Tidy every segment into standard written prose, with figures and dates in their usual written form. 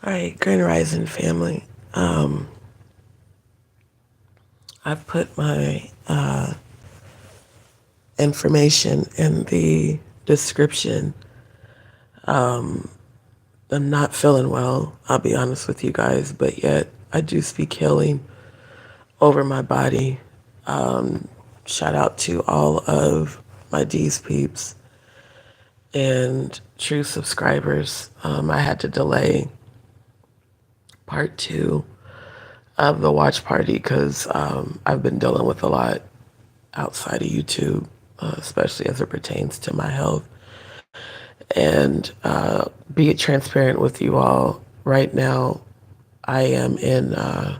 All right, Grand Rising family. I've put my information in the description. I'm not feeling well, I'll be honest with you guys, but yet I do speak healing over my body. Shout out to all of my D's peeps and true subscribers. I had to delay part two of the watch party because I've been dealing with a lot outside of YouTube, especially as it pertains to my health. And be it transparent with you all, right now I am in an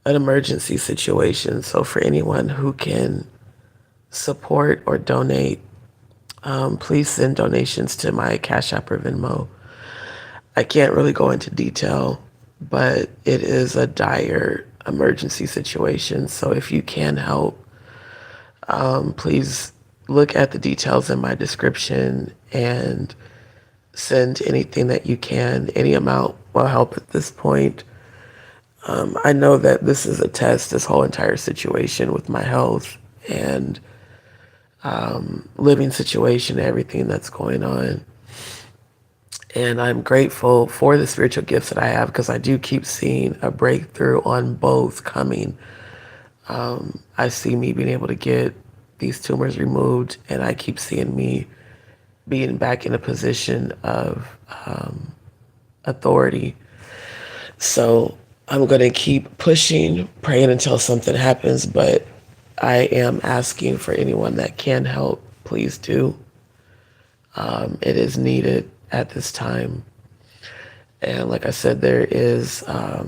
emergency situation. So for anyone who can support or donate, please send donations to my Cash App or Venmo. I can't really go into detail, but it is a dire emergency situation. So if you can help, please look at the details in my description and send anything that you can. Any amount will help at this point. I know that this is a test, this whole entire situation with my health and living situation, everything that's going on. And I'm grateful for the spiritual gifts that I have because I do keep seeing a breakthrough on both coming. I see me being able to get these tumors removed, and I keep seeing me being back in a position of authority. So I'm going to keep pushing, praying until something happens, but I am asking for anyone that can help, please do. It is needed at this time. And like I said, there is a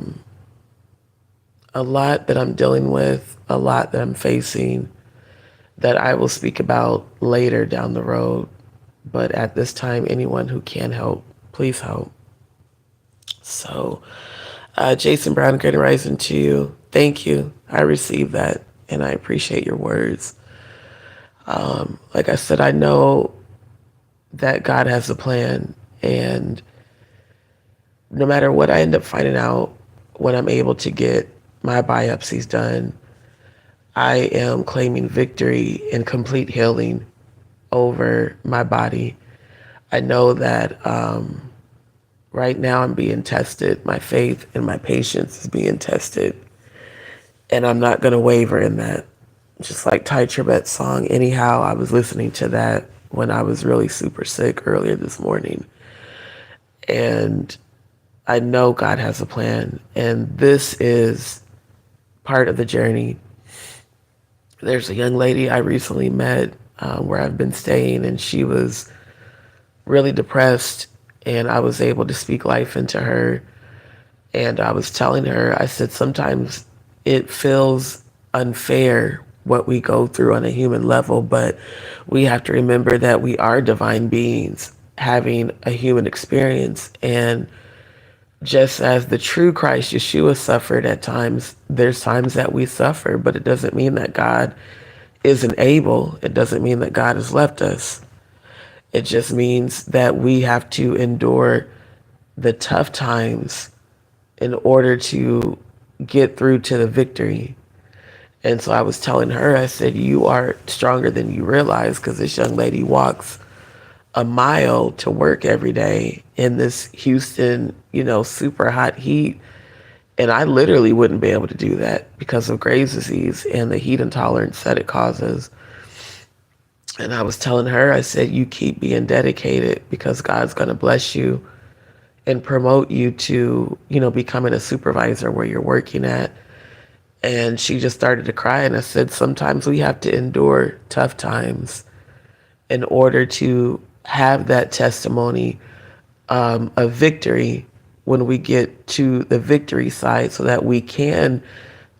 lot that I'm dealing with, a lot that I'm facing that I will speak about later down the road. But at this time, anyone who can help, please help. So, Jason Brown, Great Rising to you. Thank you. I received that and I appreciate your words. Like I said, I know that God has a plan, and no matter what I end up finding out when I'm able to get my biopsies done, I am claiming victory and complete healing over my body. I know that right now I'm being tested. My faith and my patience is being tested. And I'm not going to waver in that. Just like Ty Tribette's song, Anyhow, I was listening to that when I was really super sick earlier this morning. And I know God has a plan. And this is part of the journey. There's a young lady I recently met where I've been staying, and she was really depressed. And I was able to speak life into her. And I was telling her, I said, sometimes it feels unfair what we go through on a human level, but we have to remember that we are divine beings having a human experience. And just as the true Christ Yeshua suffered at times, there's times that we suffer, but it doesn't mean that God isn't able. It doesn't mean that God has left us. It just means that we have to endure the tough times in order to get through to the victory. And so I was telling her, I said, you are stronger than you realize, because this young lady walks a mile to work every day in this Houston, super hot heat. And I literally wouldn't be able to do that because of Graves' disease and the heat intolerance that it causes. And I was telling her, I said, you keep being dedicated because God's going to bless you and promote you to, becoming a supervisor where you're working at. And she just started to cry. And I said, sometimes we have to endure tough times in order to have that testimony of victory when we get to the victory side, so that we can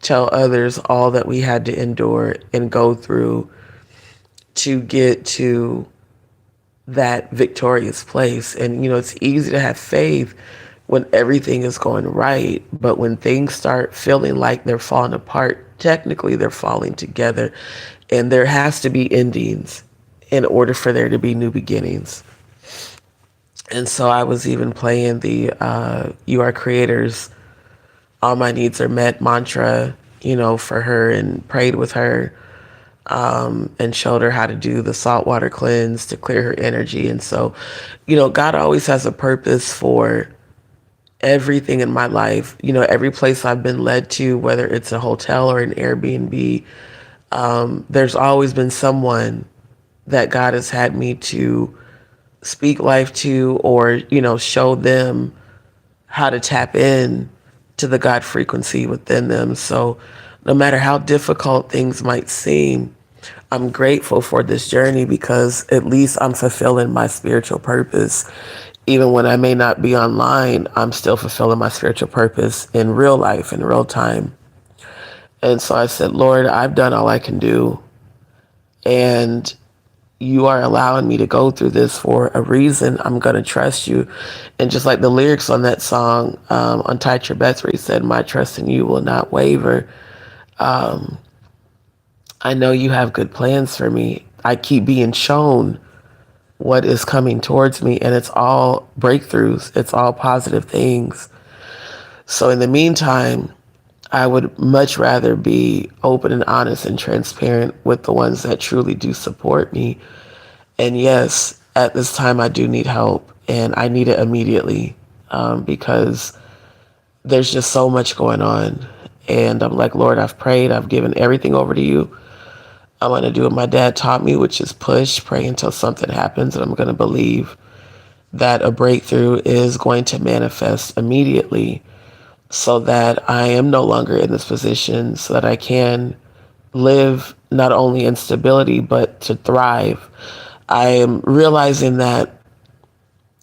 tell others all that we had to endure and go through to get to that victorious place. And, it's easy to have faith when everything is going right, but when things start feeling like they're falling apart, technically they're falling together. And there has to be endings in order for there to be new beginnings. And so I was even playing the You Are Creators, All My Needs Are Met mantra, for her, and prayed with her, and showed her how to do the saltwater cleanse to clear her energy. And so, God always has a purpose for everything in my life. Every place I've been led to, whether it's a hotel or an Airbnb, there's always been someone that God has had me to speak life to, or, show them how to tap in to the God frequency within them. So no matter how difficult things might seem, I'm grateful for this journey because at least I'm fulfilling my spiritual purpose. Even when I may not be online, I'm still fulfilling my spiritual purpose in real life, in real time. And so I said, Lord, I've done all I can do. And you are allowing me to go through this for a reason. I'm going to trust you. And just like the lyrics on that song, Untied Your Bets, where he said, my trust in you will not waver. I know you have good plans for me. I keep being shown what is coming towards me, and it's all breakthroughs. It's all positive things. So in the meantime, I would much rather be open and honest and transparent with the ones that truly do support me. And yes, at this time, I do need help, and I need it immediately, because there's just so much going on. And I'm like, Lord, I've prayed. I've given everything over to you. I'm going to do what my dad taught me, which is push, pray until something happens. And I'm going to believe that a breakthrough is going to manifest immediately so that I am no longer in this position, so that I can live not only in stability, but to thrive. I am realizing that,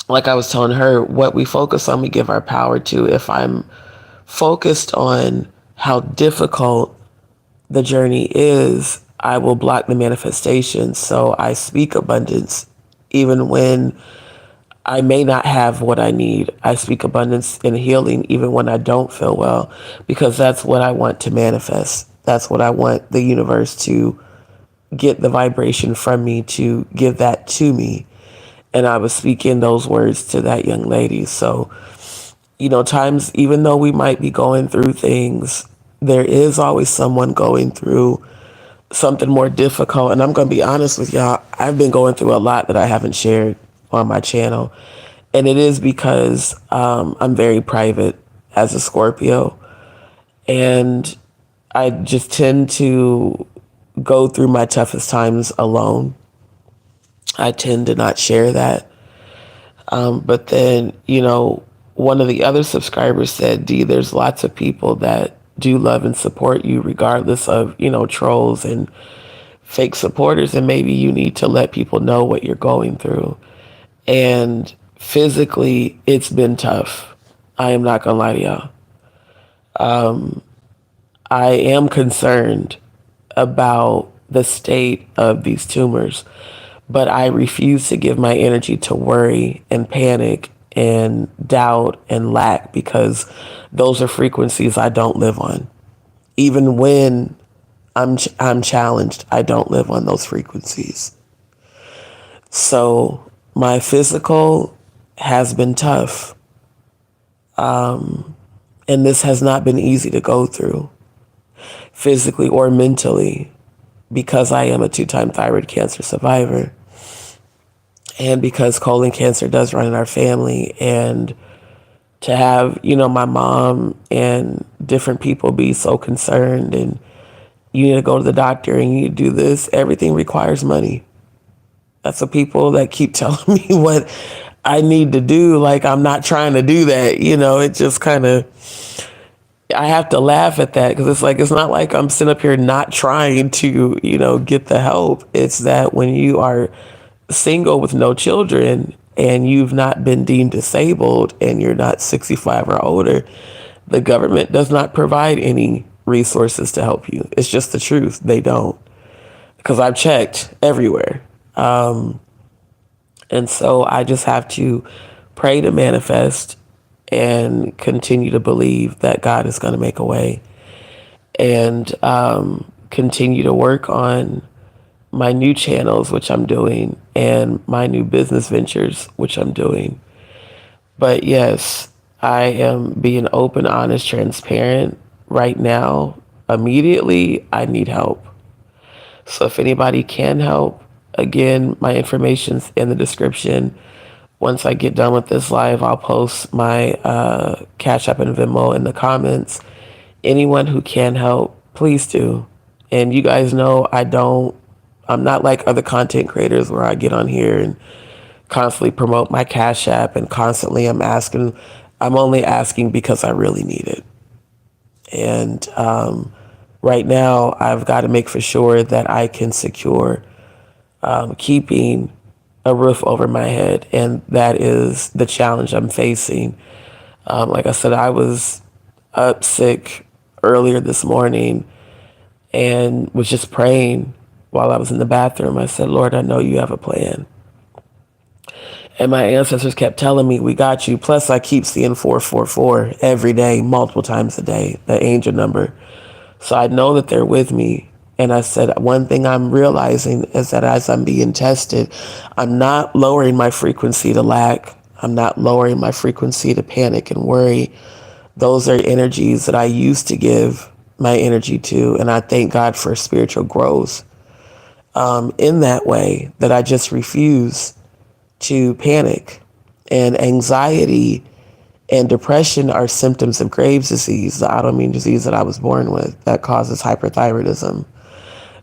like I was telling her, what we focus on, we give our power to. If I'm focused on how difficult the journey is, I will block the manifestation. So I speak abundance even when I may not have what I need. I speak abundance and healing even when I don't feel well, because that's what I want to manifest. That's what I want the universe to get the vibration from me, to give that to me. And I was speaking those words to that young lady. So, times, even though we might be going through things, there is always someone going through something more difficult. And I'm going to be honest with y'all, I've been going through a lot that I haven't shared on my channel. And it is because I'm very private as a Scorpio. And I just tend to go through my toughest times alone. I tend to not share that. But then, one of the other subscribers said, Dee, there's lots of people that do love and support you regardless of, trolls and fake supporters. And maybe you need to let people know what you're going through. And physically, it's been tough. I am not going to lie to y'all. I am concerned about the state of these tumors, but I refuse to give my energy to worry and panic and doubt and lack, because those are frequencies I don't live on. Even when I'm challenged, I don't live on those frequencies. So my physical has been tough. And this has not been easy to go through, physically or mentally, because I am a 2-time thyroid cancer survivor. And because colon cancer does run in our family, and to have, my mom and different people be so concerned, and you need to go to the doctor and you do this, everything requires money. That's the people that keep telling me what I need to do. Like, I'm not trying to do that. It just kind of, I have to laugh at that, because it's like, it's not like I'm sitting up here not trying to, get the help. It's that when you are single with no children and you've not been deemed disabled and you're not 65 or older, the government does not provide any resources to help you. It's just the truth. They don't. Because I've checked everywhere. And so I just have to pray to manifest and continue to believe that God is going to make a way, and continue to work on my new channels, which I'm doing, and my new business ventures, which I'm doing. But yes, I am being open, honest, transparent right now. Immediately, I need help. So if anybody can help, again, my information's in the description. Once I get done with this live, I'll post my Cash App and Venmo in the comments. Anyone who can help, please do. And you guys know I'm not like other content creators where I get on here and constantly promote my Cash App and constantly I'm only asking because I really need it. And right now, I've got to make for sure that I can secure keeping a roof over my head. And that is the challenge I'm facing. Like I said, I was up sick earlier this morning and was just praying while I was in the bathroom. I said, Lord, I know you have a plan. And my ancestors kept telling me, we got you. Plus, I keep seeing 444 every day, multiple times a day, the angel number. So I know that they're with me. And I said, one thing I'm realizing is that as I'm being tested, I'm not lowering my frequency to lack. I'm not lowering my frequency to panic and worry. Those are energies that I used to give my energy to. And I thank God for spiritual growth in that way, that I just refuse to panic. And anxiety and depression are symptoms of Graves' disease, the autoimmune disease that I was born with that causes hyperthyroidism.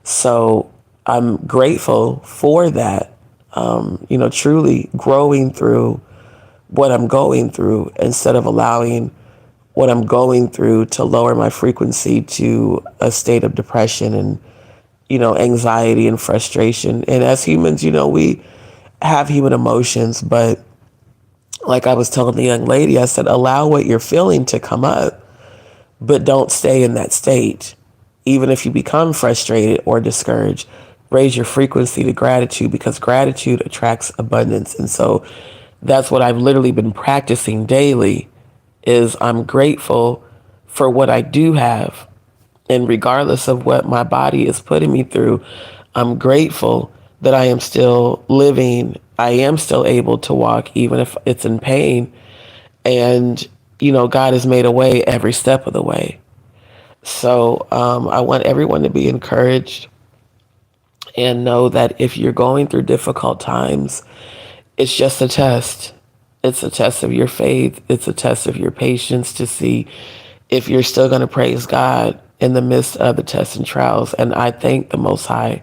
So I'm grateful for that, truly growing through what I'm going through instead of allowing what I'm going through to lower my frequency to a state of depression and, anxiety and frustration. And as humans, we have human emotions, but like I was telling the young lady, I said, allow what you're feeling to come up, but don't stay in that state. Even if you become frustrated or discouraged, raise your frequency to gratitude, because gratitude attracts abundance. And so that's what I've literally been practicing daily is I'm grateful for what I do have. And regardless of what my body is putting me through, I'm grateful that I am still living. I am still able to walk, even if it's in pain. And, God has made a way every step of the way. So I want everyone to be encouraged and know that if you're going through difficult times, it's just a test. It's a test of your faith. It's a test of your patience to see if you're still going to praise God in the midst of the tests and trials. And I thank the Most High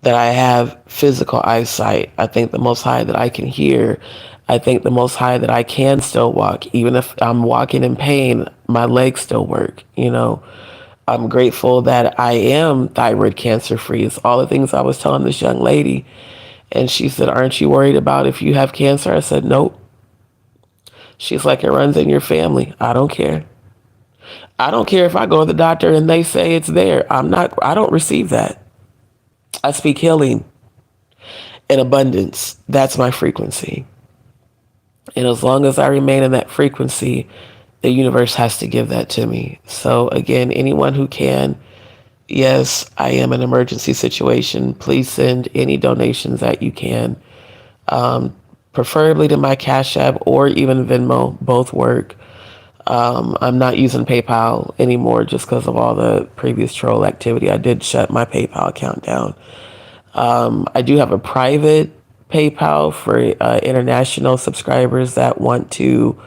that I have physical eyesight. I thank the Most High that I can hear. I thank the Most High that I can still walk. Even if I'm walking in pain, my legs still work, I'm grateful that I am thyroid cancer free. It's all the things I was telling this young lady. And she said, aren't you worried about if you have cancer? I said, nope. She's like, it runs in your family. I don't care. I don't care if I go to the doctor and they say it's there. I don't receive that. I speak healing and abundance. That's my frequency. And as long as I remain in that frequency, the universe has to give that to me. So again, anyone who can, yes, I am an emergency situation. Please send any donations that you can, preferably to my Cash App or even Venmo. Both work. I'm not using PayPal anymore just because of all the previous troll activity. I did shut my PayPal account down. I do have a private PayPal for international subscribers that want to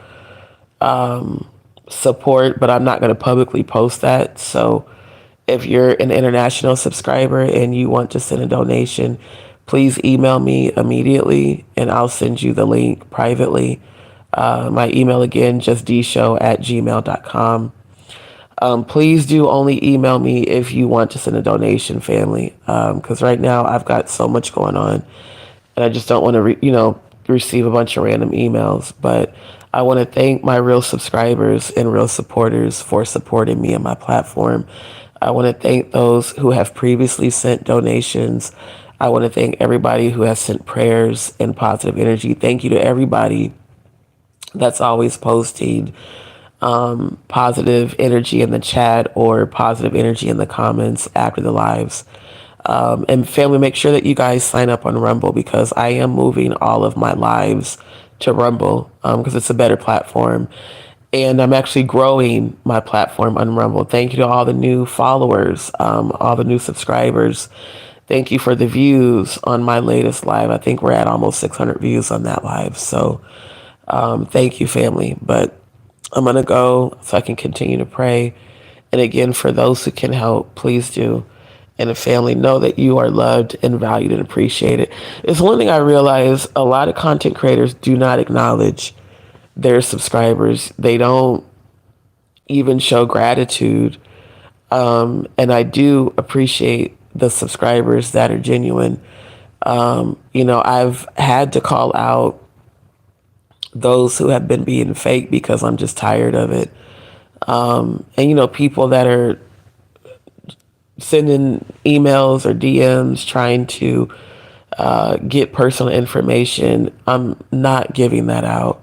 support, but I'm not going to publicly post that. So if you're an international subscriber and you want to send a donation, please email me immediately and I'll send you the link privately. My email again, justdeeshow@gmail.com. Please do only email me if you want to send a donation, family, because right now I've got so much going on and I just don't want to, receive a bunch of random emails. But I want to thank my real subscribers and real supporters for supporting me and my platform. I want to thank those who have previously sent donations. I want to thank everybody who has sent prayers and positive energy. Thank you to everybody that's always posting positive energy in the chat or positive energy in the comments after the lives. And family, make sure that you guys sign up on Rumble because I am moving all of my lives to Rumble because it's a better platform. And I'm actually growing my platform on Rumble. Thank you to all the new followers, all the new subscribers. Thank you for the views on my latest live. I think we're at almost 600 views on that live. So thank you, family. But I'm going to go so I can continue to pray. And again, for those who can help, please do. And the family, know that you are loved and valued and appreciated. It's one thing I realize: a lot of content creators do not acknowledge their subscribers. They don't even show gratitude. And I do appreciate the subscribers that are genuine. I've had to call out those who have been being fake because I'm just tired of it. People that are sending emails or DMs trying to get personal information, I'm not giving that out.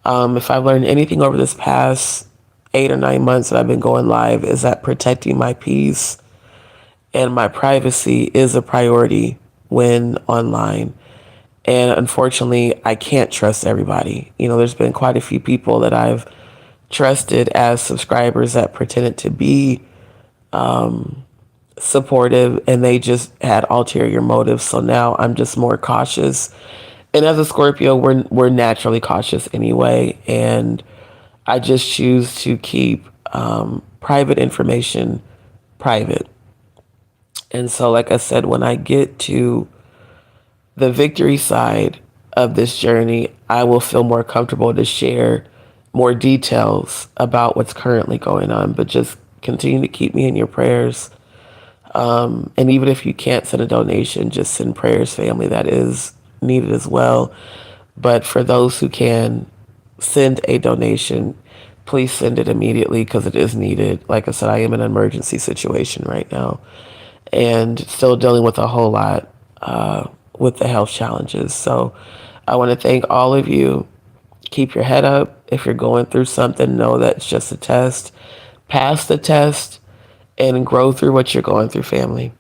If I've learned anything over this past 8 or 9 months that I've been going live, is that protecting my peace and my privacy is a priority when online. And unfortunately, I can't trust everybody. There's been quite a few people that I've trusted as subscribers that pretended to be supportive, and they just had ulterior motives. So now I'm just more cautious. And as a Scorpio, we're naturally cautious anyway. And I just choose to keep private information private. And so, like I said, when I get to the victory side of this journey, I will feel more comfortable to share more details about what's currently going on. But just continue to keep me in your prayers. And even if you can't send a donation, just send prayers, family. That is needed as well. But for those who can send a donation, please send it immediately because it is needed. Like I said, I am in an emergency situation right now and still dealing with a whole lot with the health challenges. So I want to thank all of you. Keep your head up. If you're going through something, know that it's just a test. Pass the test and grow through what you're going through, family.